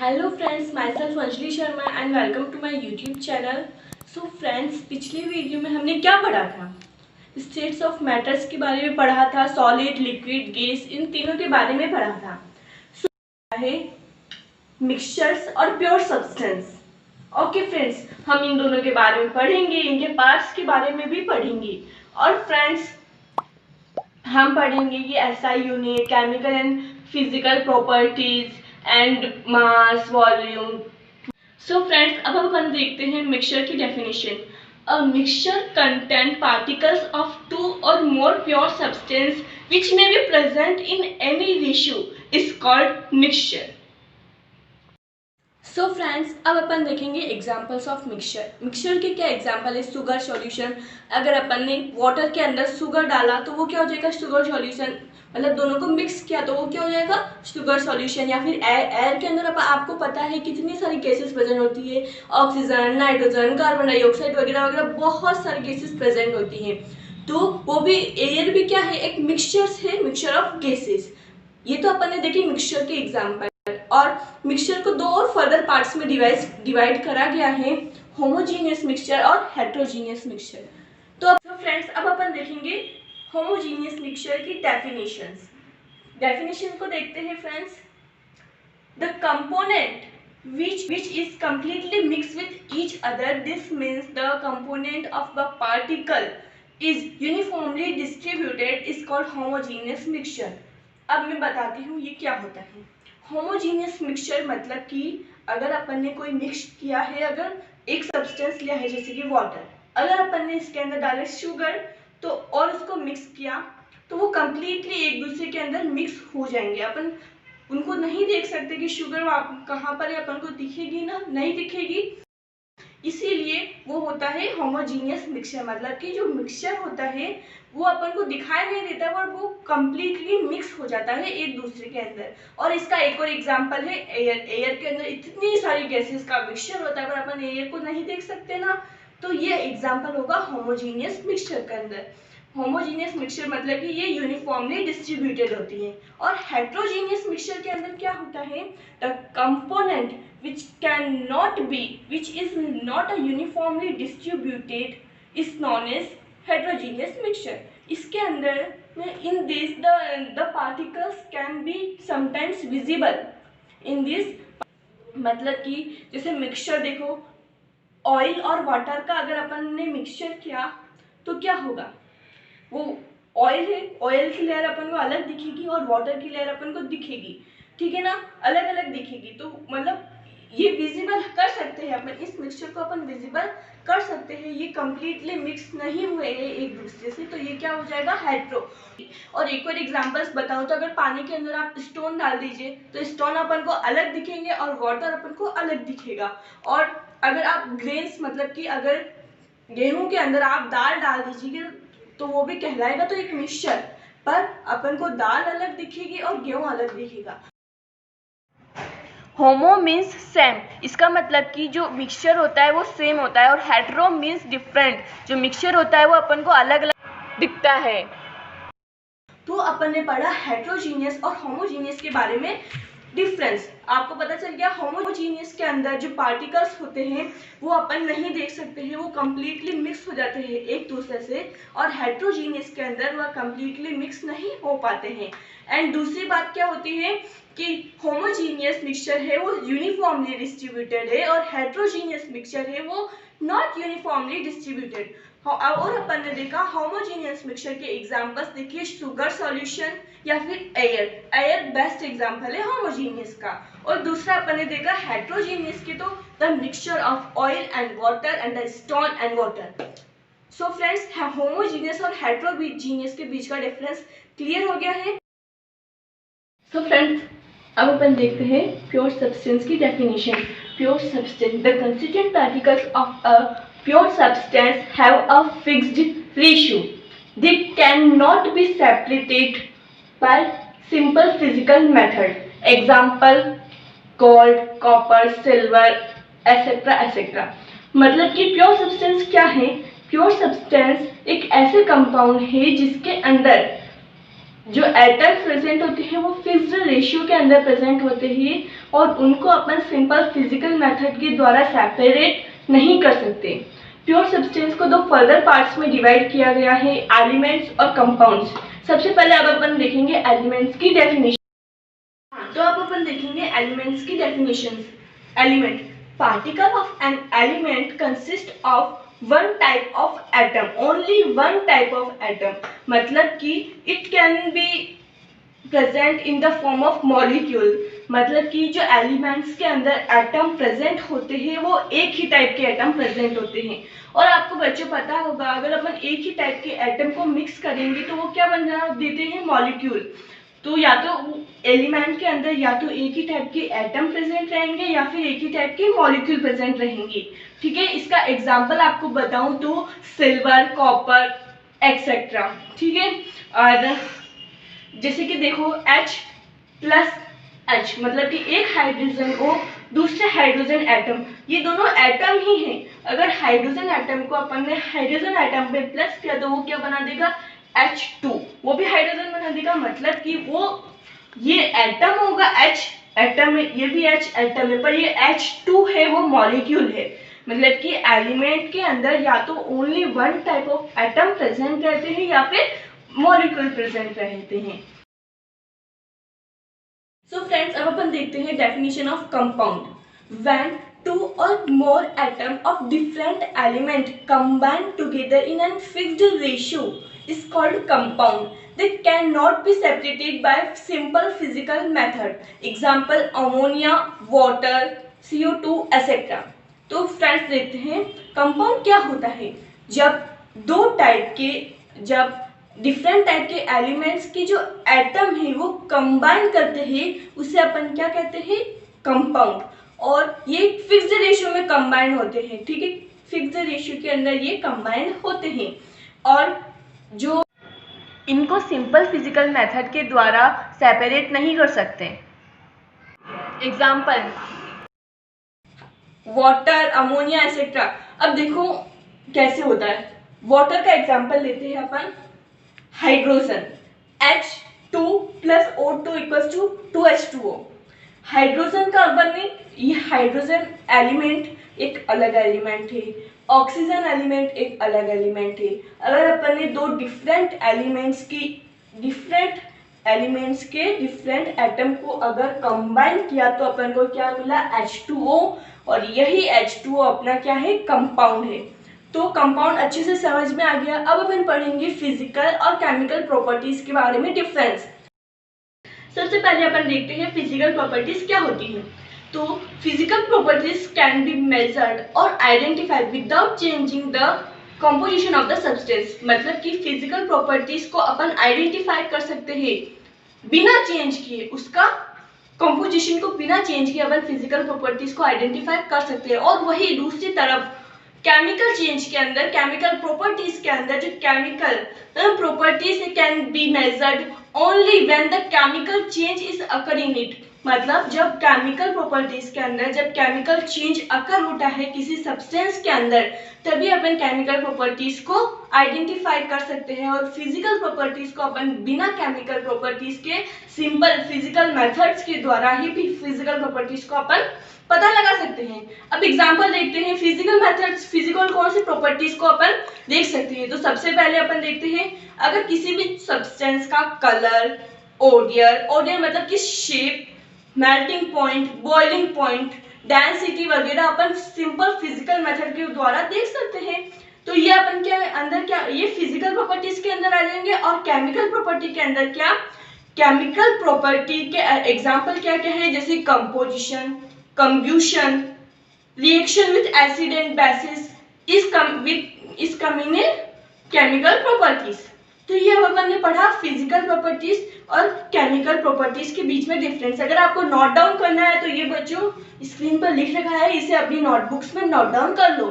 Hello friends, myself Anjali Sharma and welcome to my YouTube channel. So friends, पिछले video में हमने क्या पढ़ा था? स्टेट्स ऑफ मैटर्स के बारे में पढ़ा था, सॉलिड, लिक्विड, गैस, इन तीनों के बारे में पढ़ा था। सो है मिक्सचर्स और प्योर सब्सटेंस। ओके फ्रेंड्स, हम इन दोनों के बारे में पढ़ेंगे, इनके पार्ट्स के बारे में भी पढ़ेंगे। और फ्रेंड्स, हम पढ़ेंगे कि SI unit, chemical and physical properties and mass, volume. So friends, अब हम अपन देखते हैं मिक्सचर की definition. A mixture contain particles of two or more pure substance which may be present in any ratio is called mixture. So friends, अब अपन देखेंगे examples of mixture. Mixture के क्या एग्जाम्पल है? Sugar solution. अगर अपन ने water के अंदर शुगर डाला तो वो क्या हो जाएगा? Sugar solution. मतलब दोनों को मिक्स किया तो वो क्या हो जाएगा? Sugar solution. या फिर एयर के अंदर आपको पता है कितनी सारी गैसेस प्रेजेंट होती है, ऑक्सीजन, नाइट्रोजन, कार्बन डाइऑक्साइड वगैरह वगैरह, बहुत सारी गैसेस प्रेजेंट होती हैं। तो वो भी एयर भी क्या है? एक मिक्सचर है, मिक्सचर ऑफ गैसेस। ये तो अपन ने देखी मिक्सचर के एग्जाम्पल। और मिक्सचर को दो और फर्दर पार्ट्स में डिवाइड करा गया है, होमोजीनियस मिक्सचर और हेट्रोजीनियस मिक्सचर। तो फ्रेंड्स, अब अपन देखेंगे होमोजीनियस मिक्सचर की डेफिनेशन को देखते हैं friends. The component which is completely mixed with each other, this means the component of the particle is uniformly distributed, is called homogeneous mixture। अब मैं बताती हूँ ये क्या होता है। होमोजीनियस मिक्सचर मतलब कि अगर अपन ने कोई मिक्स किया है, अगर एक सब्सटेंस लिया है जैसे कि वाटर, अगर अपन ने इसके अंदर डाले शुगर तो और उसको मिक्स किया तो वो कंप्लीटली एक दूसरे के अंदर मिक्स हो जाएंगे। अपन उनको नहीं देख सकते कि शुगर कहाँ पर है, अपन को दिखेगी ना, नहीं दिखेगी। इसीलिए वो होता है होमोजीनियस मिक्सचर। मतलब कि जो मिक्सचर होता है वो अपन को दिखाई नहीं देता और वो कंप्लीटली मिक्स हो जाता है एक दूसरे के अंदर। और इसका एक और एग्जांपल है एयर। एयर के अंदर इतनी सारी गैसेस का मिक्सचर होता है पर अपन एयर को नहीं देख सकते ना, तो ये एग्जांपल होगा होमोजीनियस मिक्सचर के अंदर। होमोजीनियस मिक्सचर मतलब कि ये यूनिफॉर्मली डिस्ट्रीब्यूटेड होती है। और हेट्रोजीनियस मिक्सचर के अंदर क्या होता है? The component which is not a uniformly distributed is known as heterogeneous mixture। इसके अंदर in this the particles can be sometimes visible in this। मतलब कि जैसे मिक्सचर देखो, ऑयल और वाटर का अगर अपन ने मिक्सचर किया तो क्या होगा? वो ऑयल है, ऑयल की लेयर अपन को अलग दिखेगी और वाटर की लेयर अपन को दिखेगी, ठीक है ना, अलग अलग दिखेगी। तो मतलब ये विजिबल कर सकते हैं अपन, इस मिक्सचर को अपन विजिबल कर सकते हैं। ये कंप्लीटली मिक्स नहीं हुए हैं एक दूसरे से, तो ये क्या हो जाएगा? हेट्रो। और एक और एग्जांपल्स बताऊं तो अगर पानी के अंदर आप स्टोन डाल दीजिए तो स्टोन अपन को अलग दिखेंगे और वाटर अपन को अलग दिखेगा। और अगर आप ग्रेन्स मतलब कि अगर गेहूं के अंदर आप दाल डाल दीजिए तो वो भी कहलाएगा तो एक मिक्सचर, पर अपन को दाल अलग दिखेगी और गेहूं अलग दिखेगा। होमो मीन्स सेम, इसका मतलब कि जो मिक्सचर होता है वो सेम होता है। और हेट्रो मीन्स डिफरेंट, जो मिक्सचर होता है वो अपन को अलग अलग दिखता है। तो अपन ने पढ़ा हेट्रोजीनियस और होमोजीनियस के बारे में डिफरेंस। आपको पता चल गया होमोजीनियस के अंदर जो पार्टिकल्स होते हैं वो अपन नहीं देख सकते हैं, वो कंप्लीटली मिक्स हो जाते हैं एक दूसरे से। और हेट्रोजीनियस के अंदर वह कंप्लीटली मिक्स नहीं हो पाते हैं। एंड दूसरी बात क्या होती है कि होमोजीनियस मिक्सचर है वो यूनिफॉर्मली डिस्ट्रीब्यूटेड है और हेट्रोजीनियस मिक्सचर है वो नॉट यूनिफॉर्मली डिस्ट्रीब्यूटेड। और अपन ने देखा होमोजीनियस मिक्सचर के एग्जांपल्स देखिए, शुगर सॉल्यूशन या फिर एयर। एयर बेस्ट एग्जांपल है होमोजीनियस का। और दूसरा अपन ने देखा हेट्रोजीनियस के, तो the mixture of oil and water and the stone and water. So friends, homogeneous और हेट्रोजीनियस के बीच का डिफरेंस क्लियर हो गया है। तो फ्रेंड्स, अब अपन देखते हैं प्योर सब्सटेंस की definition. Pure substance, the constituent particles of a pure substance have a fixed ratio. They cannot be separated by simple physical method. Example: gold, copper, silver, etc. etc. मतलब कि pure substance क्या है? Pure substance एक ऐसे compound है जिसके अंदर जो एटम्स प्रेजेंट होते हैं वो फिक्स्ड रेशियो के अंदर प्रेजेंट होते हैं और उनको अपन सिंपल फिजिकल मेथड के द्वारा सेपरेट नहीं कर सकते। प्योर सब्सटेंस को दो फर्दर पार्ट्स में डिवाइड किया गया है, एलिमेंट्स और कंपाउंड्स। सबसे पहले अब अपन देखेंगे एलिमेंट्स की डेफिनेशन। तो अब अपन देखेंगे एलिमेंट्स की definition. Element, particle of an element consist of one type of atom, only one type of atom, मतलब कि it can be present in the form of molecule, मतलब कि जो एलिमेंट्स के अंदर एटम प्रेजेंट होते हैं वो एक ही टाइप के एटम प्रेजेंट होते हैं। और आपको बच्चों पता होगा अगर अपन एक ही टाइप के एटम को मिक्स करेंगे तो वो क्या बना देते हैं, मॉलिक्यूल। तो या तो एलिमेंट के अंदर या तो एक ही टाइप के एटम प्रेजेंट रहेंगे या फिर एक ही टाइप के मॉलिक्यूल प्रेजेंट रहेंगे। ठीक है, इसका एग्जांपल आपको बताऊं तो सिल्वर, कॉपर एक्सेट्रा। ठीक है, और जैसे कि देखो H प्लस H मतलब कि एक हाइड्रोजन को दूसरे हाइड्रोजन एटम, ये दोनों एटम ही हैं। अगर हाइड्रोजन एटम को अपन ने हाइड्रोजन एटम पे प्लस किया तो वो क्या बना देगा, H2, वो भी हाइड्रोजन बना देगा, मतलब कि वो ये एटम होगा H एटम है, ये भी H एटम है, पर ये H2 है वो मॉलिक्यूल है। मतलब कि एलिमेंट के अंदर या तो only one type of atom present रहते हैं या फिर मॉलिक्यूल प्रेजेंट रहते हैं। सो फ्रेंड्स, अब अपन देखते हैं definition of compound. When two or more atom of different element combine together in a fixed ratio is called compound. They cannot be separated by simple physical method. Example ammonia, water, CO2 etc. तो friends देखते हैं compound क्या होता है। जब जब different type के elements के जो एटम है वो कंबाइन करते हैं उसे अपन क्या कहते हैं, कंपाउंड। और ये फिक्स्ड रेशियो में कंबाइन होते हैं। ठीक है, फिक्स्ड रेशियो के अंदर ये कंबाइन होते हैं और जो इनको सिंपल फिजिकल मेथड के द्वारा सेपरेट नहीं कर सकते। Example water, ammonia etcetera. अब देखो कैसे होता है। वाटर का एग्जाम्पल लेते हैं अपन, hydrogen H2 plus O2 equals to 2H2O। Hydrogen का अपन ने, ये हाइड्रोजन एलिमेंट एक अलग एलिमेंट है, ऑक्सीजन एलिमेंट एक अलग एलिमेंट है। अगर अपन ने दो डिफरेंट एलिमेंट्स के डिफरेंट एटम को अगर कंबाइन किया तो अपन को क्या मिला, H2O, और यही H2O अपना क्या है, कंपाउंड है। तो कंपाउंड अच्छे से समझ में आ गया। अब अपन पढ़ेंगे फिजिकल और केमिकल प्रॉपर्टीज के बारे में डिफरेंस। सबसे पहले अपन देखते हैं फिजिकल प्रॉपर्टीज क्या होती है। तो physical properties can be measured और identified without changing the composition of the substance, मतलब कि फिजिकल प्रॉपर्टीज को अपन आइडेंटिफाई कर सकते हैं बिना चेंज किए, उसका कंपोजिशन को बिना चेंज किए अपन फिजिकल प्रॉपर्टीज को आइडेंटिफाई कर सकते हैं। और वही दूसरी तरफ केमिकल चेंज के अंदर, केमिकल प्रॉपर्टीज के अंदर जो chemical properties can be measured only when the chemical change is occur in it, मतलब जब केमिकल प्रॉपर्टीज के अंदर जब केमिकल चेंज अकर होता है किसी सब्सटेंस के अंदर, तभी अपन केमिकल प्रॉपर्टीज को आइडेंटिफाई कर सकते हैं। और फिजिकल प्रॉपर्टीज को अपन बिना केमिकल प्रॉपर्टीज के सिंपल फिजिकल मेथड्स के द्वारा ही भी फिजिकल प्रॉपर्टीज को अपन पता लगा सकते हैं। अब एग्जांपल देखते हैं फिजिकल मेथड्स, फिजिकल कौन सी प्रॉपर्टीज को अपन देख सकते हैं। तो सबसे पहले अपन देखते हैं अगर किसी भी सब्सटेंस का कलर, ओडियर मतलब कि shape, melting point, boiling point, density वगैरह अपन सिंपल फिजिकल मेथड के द्वारा देख सकते हैं। तो ये अपन क्या अंदर क्या, ये फिजिकल प्रॉपर्टीज के अंदर आ जाएंगे। और केमिकल प्रॉपर्टी के अंदर क्या, केमिकल प्रॉपर्टी के एग्जांपल क्या क्या है, जैसे composition, combustion, reaction with acid and bases is coming in chemical properties। तो ये अपन ने पढ़ा फिजिकल प्रॉपर्टीज और केमिकल प्रॉपर्टीज के बीच में डिफरेंस। अगर आपको नोट डाउन करना है तो ये बच्चों स्क्रीन पर लिख रखा है, इसे अपनी नोटबुक्स में नोट डाउन कर लो।